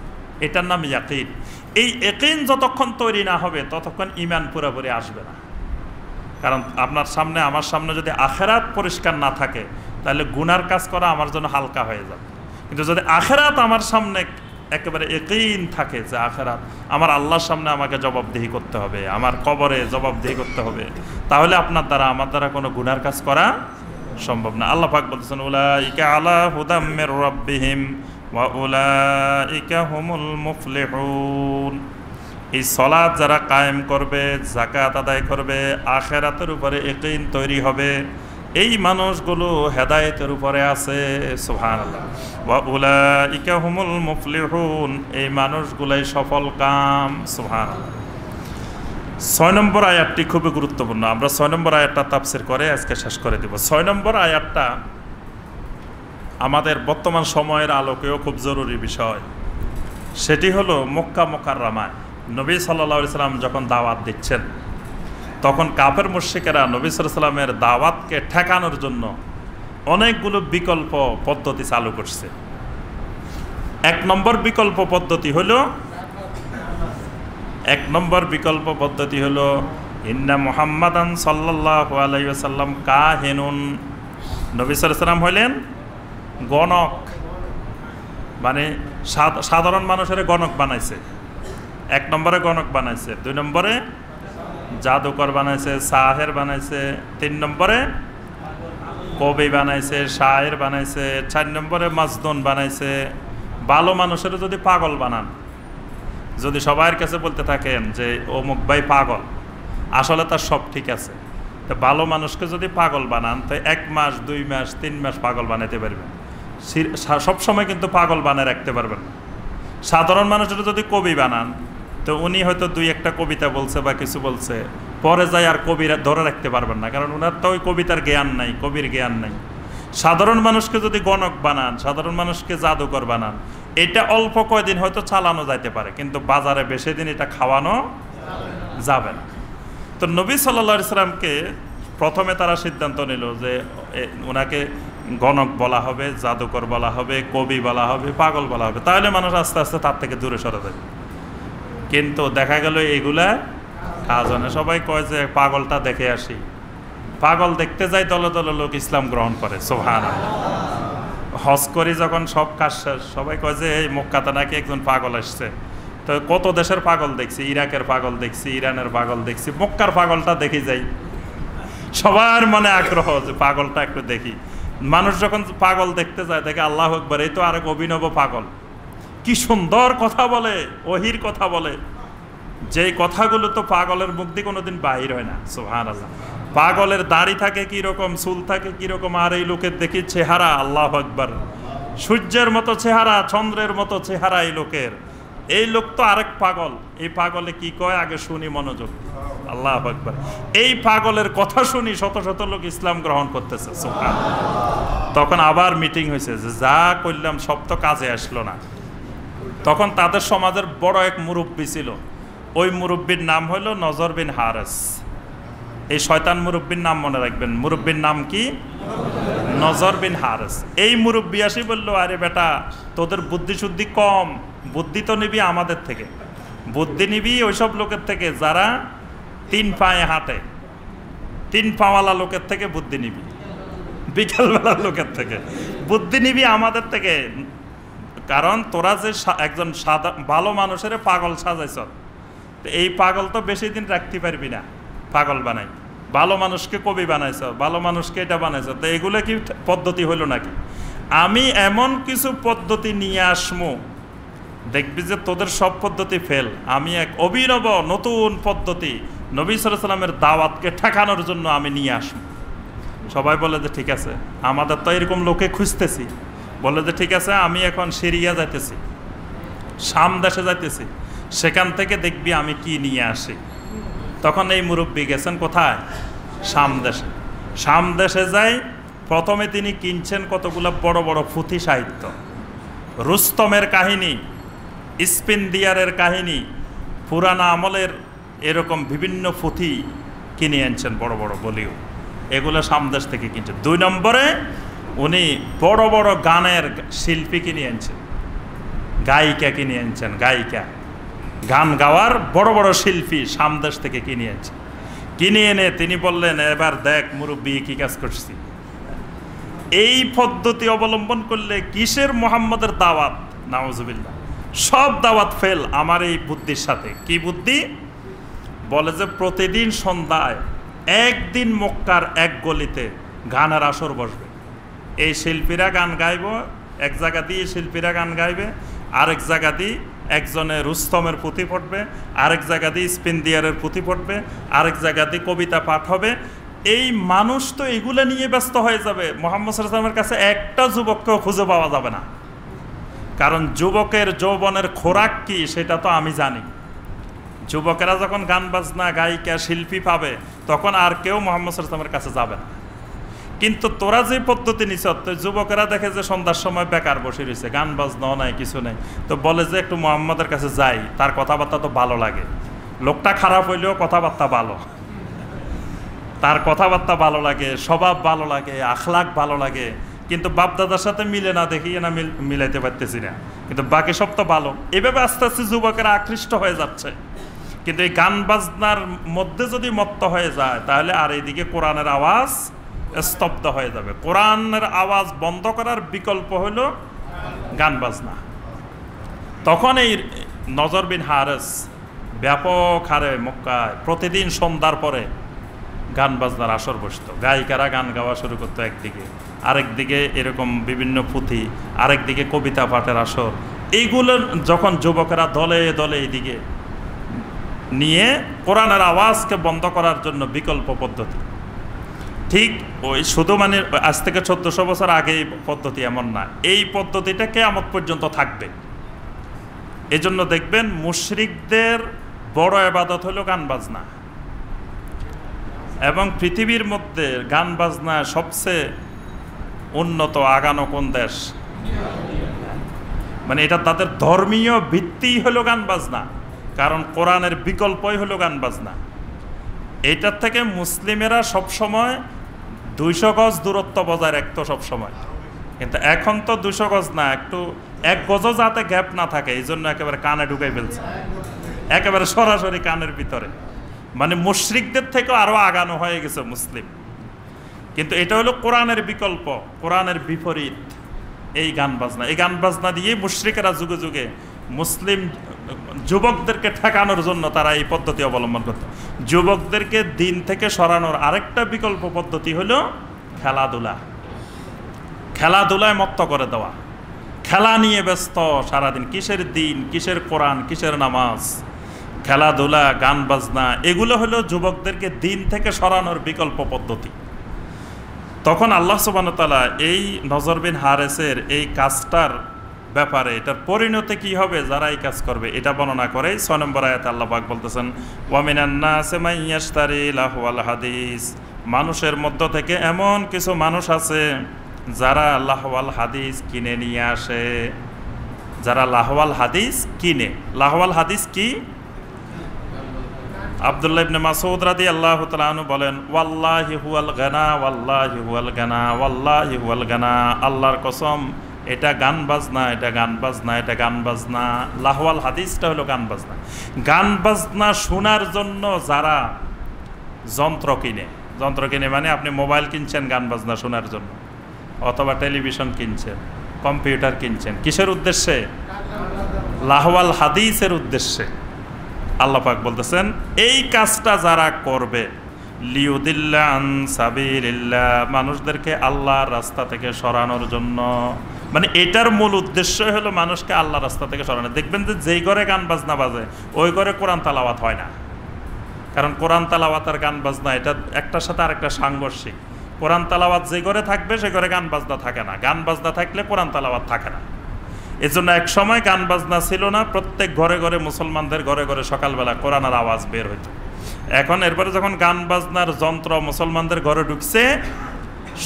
এটার নাম ইয়াকিন। এই ইয়াকিন যতক্ষণ তৈরি না হবে ততক্ষণ ঈমান পুরোপুরি আসবে না। কারণ আপনার সামনে, আমার সামনে যদি আখিরাত পরিষ্কার না থাকে তাহলে গুনার কাজ করা আমার জন্য হালকা হয়ে যাবে। কিন্তু যদি আখিরাত আমার সামনে একেবারে ইয়াকিন থাকে যে আখিরাত আমার আল্লাহর সামনে আমাকে জবাবদিহি করতে হবে, আমার কবরে জবাবদিহি করতে হবে, তাহলে আপনার দ্বারা আমার দ্বারা কোনো গুনার কাজ করা সম্ভব না। আল্লাহ পাক বলতেছেন উলাইকা আলা হুদাম মির রাব্বিহিম ওয়া উলাইকা হুমুল মুফলিহুন। এই সালাত যারা কায়েম করবে, যাকাত আদায় করবে, আখিরাতের উপরে ইয়াকিন তৈরি হবে, এই মানুষগুলো হেদায়েতের উপরে আছে। সুবহানাল্লাহ। ওয়া উলাইকা হুমুল মুফলিহুন, এই মানুষগুলাই সফল কাম। সুবহানাল্লাহ। 6 নম্বর আয়াতটি খুবই গুরুত্বপূর্ণ। আমরা 6 নম্বর আয়াতটা তাফসীর করে আজকে শেষ করে দেব। 6 নম্বর আয়াতটা আমাদের বর্তমান সময়ের আলোকেও খুব জরুরি বিষয়। সেটি হলো মক্কা মুকাররমায় নবী সাল্লাল্লাহু আলাইহি সাল্লাম যখন দাওয়াত দিচ্ছেন, তখন কাফের মুশরিকেরা নবী সাল্লাল্লাহু আলাইহি সাল্লামের দাওয়াতকে ঠেকানোর জন্য অনেকগুলো বিকল্প পদ্ধতি চালু করছে। 1 নম্বর বিকল্প পদ্ধতি হলো ইন্না মুহাম্মাদান সাল্লাল্লাহু আলাইহি ওয়াসাল্লাম কাহিনুন। নবী সাল্লাল্লাহু আলাইহি সাল্লাম হলেন গণক, মানে সাধারণ মানুষের গণক বানাইছে। 1 নম্বরে গণক বানাইছে, 2 নম্বরে জাদুকর বানাইছে, সাহের বানাইছে, 3 নম্বরে কবি বানাইছে, শায়ের বানাইছে, 4 নম্বরে মাজনুন বানাইছে। ভালো মানুষের যদি পাগল বানান, যদি সবার কাছে বলতে থাকেন যে অমুক ভাই পাগল, আসলে তার সব ঠিক আছে, তো ভালো মানুষকে যদি পাগল বানান তো 1 মাস 2 মাস 3 মাস পাগল বানাইতে পারবেন, সবসময় কিন্তু পাগল বানায় রাখতে পারবেন না। সাধারণ মানুষের যদি কবি বানান তো উনি হয়তো 2-1টা কবিতা বলছে বা কিছু বলছে, পরে যাই আর কবিরা ধরে রাখতে পারবেন না, কারণ ওনার তো ওই কবিতার জ্ঞান নাই, কবির জ্ঞান নাই। সাধারণ মানুষকে যদি গণক বানান, সাধারণ মানুষকে জাদুকর বানান, এটা অল্প কয়দিন হয়তো চালানো যাইতে পারে, কিন্তু বাজারে বেশি দিন এটা খাওয়ানো যাবে না। তো নবী সাল্লাল্লাহু আলাইহি সাল্লামকে প্রথমে তারা সিদ্ধান্ত নিল যে ওনাকে গণক বলা হবে, জাদুকর বলা হবে, কবি বলা হবে, পাগল বলা হবে, তাহলে মানুষ আস্তে আস্তে তার থেকে দূরে সরে যাবে। কিন্তু দেখা গেল এগুলা কাজ হয় না। সবাই কয় যে পাগলটা দেখে আসি, পাগল দেখতে যাই দলে দলে লোক ইসলাম গ্রহণ করে। সুবহানাল্লাহ। হজ করি যখন সব কাজ শেষ, সবাই কয় যে এই মক্কাতে নাকি একজন পাগল আসছে। তো কত দেশের পাগল দেখছি, ইরাকের পাগল দেখছি, ইরানের পাগল দেখছি, মক্কার পাগলটা দেখি যাই। সবার মনে আগ্রহ যে পাগলটা একটু দেখি। মানুষ যখন পাগল দেখতে যায় দেখে আল্লাহু আকবার, এই তো আরেক অভিনব পাগল, কি সুন্দর কথা বলে, ওহির কথা বলে, যেই কথাগুলো তো পাগলের মুখ দিয়ে কোনোদিন বাহির হয় না। সুবহানাল্লাহ। পাগলের দাড়ি থাকে কিরকম, চুল থাকে কিরকম, আর এই লোকের দেখি চেহারা, আল্লাহু আকবার, সূর্যের মতো চেহারা, চন্দ্রের মতো চেহারা এই লোকের। এই লোক তো আরেক পাগল। এই পাগলে কি কয় আগে শুনি মনোযোগ। আল্লাহু আকবার। এই পাগলের কথা শুনি শত শত লোক ইসলাম গ্রহণ করতেছে। সুবহানাল্লাহ। তখন আবার মিটিং হয়েছে যে যা করলাম সব তো কাজে আসলো না। তখন তাদের সমাজের বড় এক মুরব্বী ছিল, ওই মুরব্বীর নাম হলো নজর বিন হারেস। এই শয়তান মুরব্বীর নাম মনে রাখবেন, মুরব্বীর নাম কি? নজর বিন হারেস। এই মুরব্বী আসি বললো, আরে বেটা তোদের বুদ্ধি শুদ্ধি কম, বুদ্ধি তো নিবি আমাদের থেকে, বুদ্ধি নিবি ওইসব লোকের থেকে যারা 3 পায়ে হাঁটে, 3 পাওয়ালা লোকের থেকে বুদ্ধি নিবি, বিকেলবেলার লোকের থেকে বুদ্ধি নিবি আমাদের থেকে। কারণ তোরা যে একজন সাদা ভালো মানুষের পাগল সাজাইছ, এই পাগল তো বেশি দিন রাখতে পারবি না, পাগল বানাই। ভালো মানুষকে কবি বানাইছ, ভালো মানুষকে এটা বানাইছ, তো এগুলো কি পদ্ধতি হইল নাকি? আমি এমন কিছু পদ্ধতি নিয়ে আসমো, দেখবি যে তোদের সব পদ্ধতি ফেল। আমি এক অভিনব নতুন পদ্ধতি নবী সাল্লাল্লাহু আলাইহি ওয়াসাল্লামের দাওয়াতকে ঠেকানোর জন্য আমি নিয়ে আসবো। সবাই বলে যে ঠিক আছে, আমাদের তো এরকম লোকে খুঁজতেছি। বলে যে ঠিক আছে, আমি এখন সিরিয়া যাইতেছি, শাম দেশে যাইতেছি, সেখান থেকে দেখবি আমি কি নিয়ে আসি। তখন এই মুরব্বী গেছেন কোথায়? শাম দেশে। শাম দেশে যাই, প্রথমে তিনি কিনছেন কতগুলো বড় বড় পুঁথি সাহিত্য, রুস্তমের কাহিনী, ইস্পিন্দিয়ারের কাহিনী, পুরানা আমলের এরকম বিভিন্ন পুঁথি কিনে আনছেন বড় বড় বলিও, এগুলো সামদেশ থেকে কিনছেন। 2 নম্বরে উনি বড় বড় গানের শিল্পী কিনে আনছেন, গায়িকা কিনে আনছেন, গায়িকা, গান গাওয়ার বড় বড় শিল্পী সামদেশ থেকে কিনে আনছেন। কিনে এনে তিনি বললেন, এবার দেখ মুরব্বী কি কাজ করছি, এই পদ্ধতি অবলম্বন করলে কিসের মুহাম্মদের দাওয়াত, নাউজুবিল্লাহ, সব দাওয়াত ফেল আমার এই বুদ্ধির সাথে। কি বুদ্ধি? বলে যে প্রতিদিন সন্ধ্যায় একদিন মক্কার এক গলিতে গানের আসর বসবে, এই শিল্পীরা গান গাইব, এক জায়গা দিয়ে শিল্পীরা গান গাইবে, আরেক জায়গা দিয়ে একজনে রুস্তমের পুঁথি পড়বে, আরেক জায়গা দিয়ে ইস্পিন্দিয়ারের পুঁথি পড়বে, আরেক জায়গা দিয়ে কবিতা পাঠ হবে। এই মানুষ তো এগুলো নিয়ে ব্যস্ত হয়ে যাবে, মুহাম্মদ সাল্লাল্লাহু আলাইহি ওয়াসাল্লামের কাছে একটা যুবককেও খুঁজে পাওয়া যাবে না। কারণ যুবকের যৌবনের খোরাক কি সেটা তো আমি জানি। যুবকেরা যখন গান বাজনা, গায়িকা, শিল্পী পাবে, তখন আর কেউ মুহাম্মদ সাল্লাল্লাহু আলাইহি ওয়াসাল্লামের কাছে যাবে না। কিন্তু তোরা যে পদ্ধতি নিছ, যুবকেরা দেখে যে সন্ধ্যার সময় বেকার বসে রয়েছে, গান বাজনাও নাই, কিছু নেই, তো বলে যে একটু মুহাম্মদের কাছে যাই, তার কথাবার্তা তো ভালো লাগে, লোকটা খারাপ হইলেও কথাবার্তা ভালো, তার কথাবার্তা ভালো লাগে, স্বভাব ভালো লাগে, আখলাক ভালো লাগে, কিন্তু বাপদাদার সাথে মিলে না, দেখি না মিলাইতে পারতেছি না, কিন্তু বাকি সব তো ভালো। এভাবে আস্তে আস্তে যুবকেরা আকৃষ্ট হয়ে যাচ্ছে। কিন্তু এই গান বাজনার মধ্যে যদি মত্ত হয়ে যায়, তাহলে আর এইদিকে কোরআনের আওয়াজ স্তব্ধ হয়ে যাবে। কোরআনের আওয়াজ বন্ধ করার বিকল্প হলো গান বাজনা। তখন এই নজর বিন হারেস ব্যাপক হারে মক্কায় প্রতিদিন সন্ধ্যার পরে গান বাজনার আসর বসত, গায়িকারা গান গাওয়া শুরু করতো একদিকে, আরেকদিকে এরকম বিভিন্ন পুঁথি, আরেকদিকে কবিতা পাঠের আসর। এইগুলো যখন যুবকেরা দলে দলে এইদিকে নিয়ে কোরআনের আওয়াজকে বন্ধ করার জন্য বিকল্প পদ্ধতি, ঠিক ওই শুধু মানে আজ থেকে 1400 বছর আগে এই পদ্ধতি এমন না, এই পদ্ধতিটা কিয়ামত পর্যন্ত থাকবে। এজন্য দেখবেন মুশরিকদের বড় ইবাদত হলো গান বাজনা, এবং পৃথিবীর মধ্যে গান বাজনা সবচেয়ে উন্নত আগানো কোন দেশ? মানে এটা তাদের ধর্মীয় ভিত্তি হলো গান বাজনা, কারণ কোরআনের বিকল্পই হলো গান বাজনা। এইটার থেকে মুসলিমেরা সবসময় 200 গজ দূরত্ব বজায় রাখতো সবসময়, কিন্তু এখন তো 200 গজ না, একটু 1 গজও যাতে গ্যাপ না থাকে, এই জন্য একেবারে কানে ঢুকাই ফেলছে, একেবারে সরাসরি কানের ভিতরে। মানে মুশরিকদের থেকেও আরো আগানো হয়ে গেছে মুসলিম। কিন্তু এটা হলো কোরআনের বিকল্প, কোরআনের বিপরীত। এই গান বাজনা। এই গান বাজনা দিয়ে মুশরিকেরা যুগে যুগে মুসলিম যুবকদেরকে ঠেকানোর জন্য তারা এই পদ্ধতি অবলম্বন করত। যুবকদেরকে দিন থেকে সরানোর আরেকটা বিকল্প পদ্ধতি হলো খেলাধুলা। খেলাধুলায় মত্ত করে দেওয়া, খেলা নিয়ে ব্যস্ত সারাদিন। কিসের দিন, কিসের কোরআন, কিসের নামাজ, খেলাধুলা, গান বাজনা, এগুলো হলো যুবকদেরকে দিন থেকে সরানোর বিকল্প পদ্ধতি। তখন আল্লাহ সুবহানাহু ওয়া তাআলা এই নজর বিন হারেসের এই কাজটার ব্যাপারে এটার পরিণতি কি হবে যারা এই কাজ করবে এটা বর্ণনা করে 6 নম্বর আয়াতে আল্লাহ পাক বলতেছেন, ওয়া মিনান নাসি মান ইয়াশতারি লাহওয়াল হাদিস, মানুষের মধ্য থেকে এমন কিছু মানুষ আছে যারা লাহওয়াল হাদিস কিনে নিয়ে আসে। যারা লাহওয়াল হাদিস কিনে। লাহওয়াল হাদিস কি? আব্দুল্লাহ ইবনে মাসউদ রাদিয়াল্লাহু তাআলা আনহু বলেন, ওয়াল্লাহি হুয়াল গানা, ওয়াল্লাহি হুয়াল গানা, ওয়াল্লাহি হুয়াল গানা, আল্লাহর কসম এটা গান বাজনা, এটা গান বাজনা, এটা গান বাজনা। লাহওয়াল হাদিসটা হলো গান বাজনা। গান বাজনা শোনার জন্য যারা যন্ত্র কিনে মানে আপনি মোবাইল কিনছেন গান বাজনা শোনার জন্য, অথবা টেলিভিশন কিনছেন, কম্পিউটার কিনছেন, কিসের উদ্দেশ্যে? লাহওয়াল হাদিসের উদ্দেশ্যে। আল্লাহ পাক বলতেছেন এই কাজটা যারা করবে, লিউদিল্লা আন সাবিলিল্লাহ, মানুষদেরকে আল্লাহর রাস্তা থেকে সরানোর জন্য। মানে এটার মূল উদ্দেশ্য হলো মানুষকে আল্লাহর রাস্তা থেকে সরানো। দেখবেন যে যেই ঘরে গান বাজনা বাজে ওই ঘরে কোরআন তেলাওয়াত হয় না, কারণ কোরআন তেলাওয়াত আর গান বাজনা এটা একটার সাথে আরেকটা সাংঘর্ষিক। কোরআন তেলাওয়াত যে ঘরে থাকবে সে ঘরে গান বাজনা থাকে না, গান বাজনা থাকলে কোরআন তেলাওয়াত থাকে না। এজন্য এক সময় গান বাজনা ছিল না, প্রত্যেক ঘরে ঘরে মুসলমানদের ঘরে ঘরে সকালবেলা কোরআনের আওয়াজ বের হইত। এখন এরপরে যখন গান বাজনার যন্ত্র মুসলমানদের ঘরে ঢুকছে,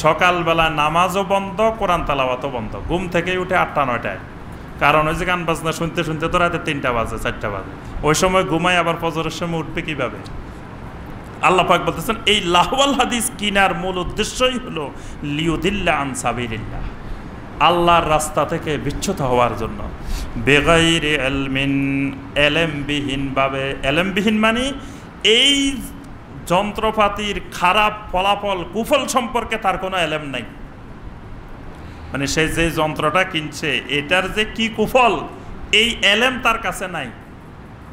সকালবেলা নামাজও বন্ধ, কোরআন তেলাওয়াতও বন্ধ। ঘুম থেকে উঠে 8টা-9টায়, কারণ ওই যে গান বাজনা শুনতে শুনতে তো রাতে 3টা বাজে, 4টা বাজে, ওই সময় ঘুমায়, আবার ফজরের সময় উঠবে কিভাবে? আল্লাহ পাক বলতেছেন এই লাহওয়াল হাদিস কিনার মূল উদ্দেশ্যই হলো লিউদিল্লা আন সাবিলিল্লাহ, আল্লাহর রাস্তা থেকে বিচ্যুত হওয়ার জন্য। বেগাইরে এলমিন, এলেমবিহীন ভাবে। এলেমবিহীন মানে এই যন্ত্রপাতির খারাপ ফলাফল কুফল সম্পর্কে তার কোনো এলেম নাই। মানে সে যে যন্ত্রটা কিনছে এটার যে কি কুফল এই এলেম তার কাছে নাই,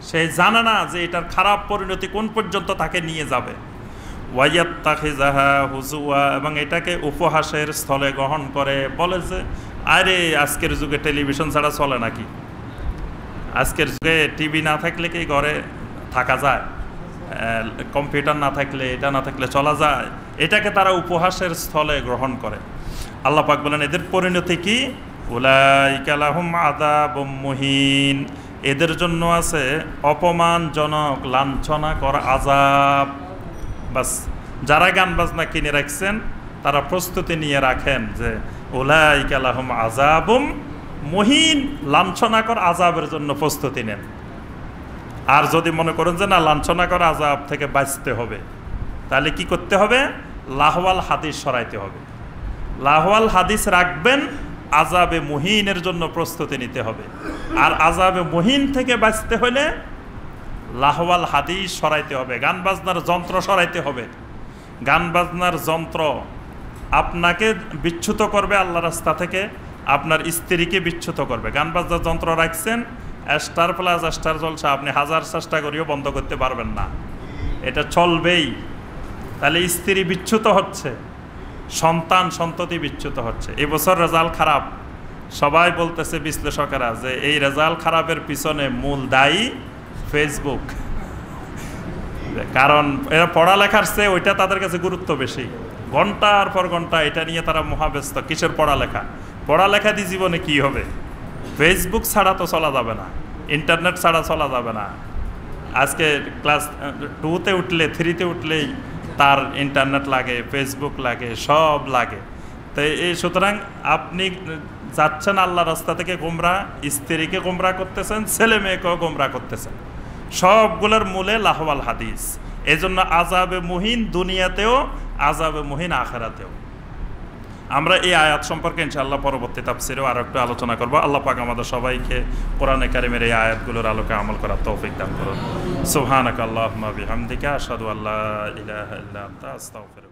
সে জানে না যে এটার খারাপ পরিণতি কোন পর্যন্ত তাকে নিয়ে যাবে। ওয়াইয়াত্তাখিযাহা হুজুয়া, এবং এটাকে উপহাসের স্থলে গ্রহণ করে। বলে যে আরে আজকের যুগে টেলিভিশন ছাড়া চলে নাকি? আজকের যুগে টিভি না থাকলে কি ঘরে থাকা যায়? কম্পিউটার না থাকলে, এটা না থাকলে চলা যায়? এটাকে তারা উপহাসের স্থলে গ্রহণ করে। আল্লাহ পাক বলেন এদের পরিণতি কি? উলাইকা লাহুম আযাবুম মুহিন, এদের জন্য আছে অপমানজনক লাঞ্ছনাকর আযাব। বাস, যারা গান বাজনা কিনে রাখছেন তারা প্রস্তুতি নিয়ে রাখেন যে উলাইকা লাহুম আযাবুম মুহিন, লাঞ্ছনাকর আযাবের জন্য প্রস্তুতি নেন। আর যদি মনে করেন যে না লাঞ্ছনাকর আযাব থেকে বাঁচতে হবে, তাহলে কি করতে হবে? লাহওয়াল হাদিস সরাইতে হবে। লাহওয়াল হাদিস রাখবেন, আযাবে মুহিনের জন্য প্রস্তুতি নিতে হবে। আর আযাবে মুহিন থেকে বাঁচতে হলে লাহওয়াল হাদিস সরাইতে হবে, গান বাজনার যন্ত্র সরাইতে হবে। গান বাজনার যন্ত্র আপনাকে বিচ্যুত করবে আল্লাহ রাস্তা থেকে, আপনার স্ত্রীকে বিচ্যুত করবে। গান বাজনার যন্ত্র রাখছেন, স্টার প্লাস স্টার জলসা আপনি হাজার চেষ্টা করেও বন্ধ করতে পারবেন না, এটা চলবেই। তাহলে স্ত্রী বিচ্যুত হচ্ছে, সন্তান সন্ততি বিচ্যুত হচ্ছে। এবছর রেজাল্ট খারাপ, সবাই বলতেছে বিশ্লেষকেরা যে এই রেজাল্ট খারাপের পিছনে মূল দায়ী ফেসবুক। কারণ এরা পড়ালেখার চেয়ে ওইটা তাদের কাছে গুরুত্ব বেশি। ঘন্টার পর ঘন্টা এটা নিয়ে তারা মহাব্যস্ত। কিসের পড়ালেখা? পড়ালেখা দিয়ে জীবনে কি হবে? ফেসবুক ছাড়া তো চলা যাবে না, ইন্টারনেট ছাড়া চলা যাবে না। আজকে ক্লাস 2তে উঠলে 3তে উঠলেই তার ইন্টারনেট লাগে, ফেসবুক লাগে, সব লাগে। তো এই সুতরাং আপনি যাচ্ছেন আল্লাহ রাস্তা থেকে গোমরা, স্ত্রীকে গোমরা করতেছেন, ছেলে মেয়েকেও গোমরা করতেছেন। সবগুলোর মূলে লাহওয়াল হাদিস। এজন্য আযাবে মুহিন দুনিয়াতেও, আযাবে মুহিন আখিরাতেও। আমরা এই আয়াত সম্পর্কে ইনশাআল্লাহ পরবর্তী তাফসিরেও আরো একটু আলোচনা করব। আল্লাহ পাক আমাদের সবাইকে কোরআনে কারিমের এই আয়াতগুলোর আলোকে আমল করার তৌফিক দান করুন। সুবহানাকাল্লাহুম্মা বিহামদিকা আশহাদু আল্লা ইলাহা ইল্লা আনতা আস্তাগফিরুকা।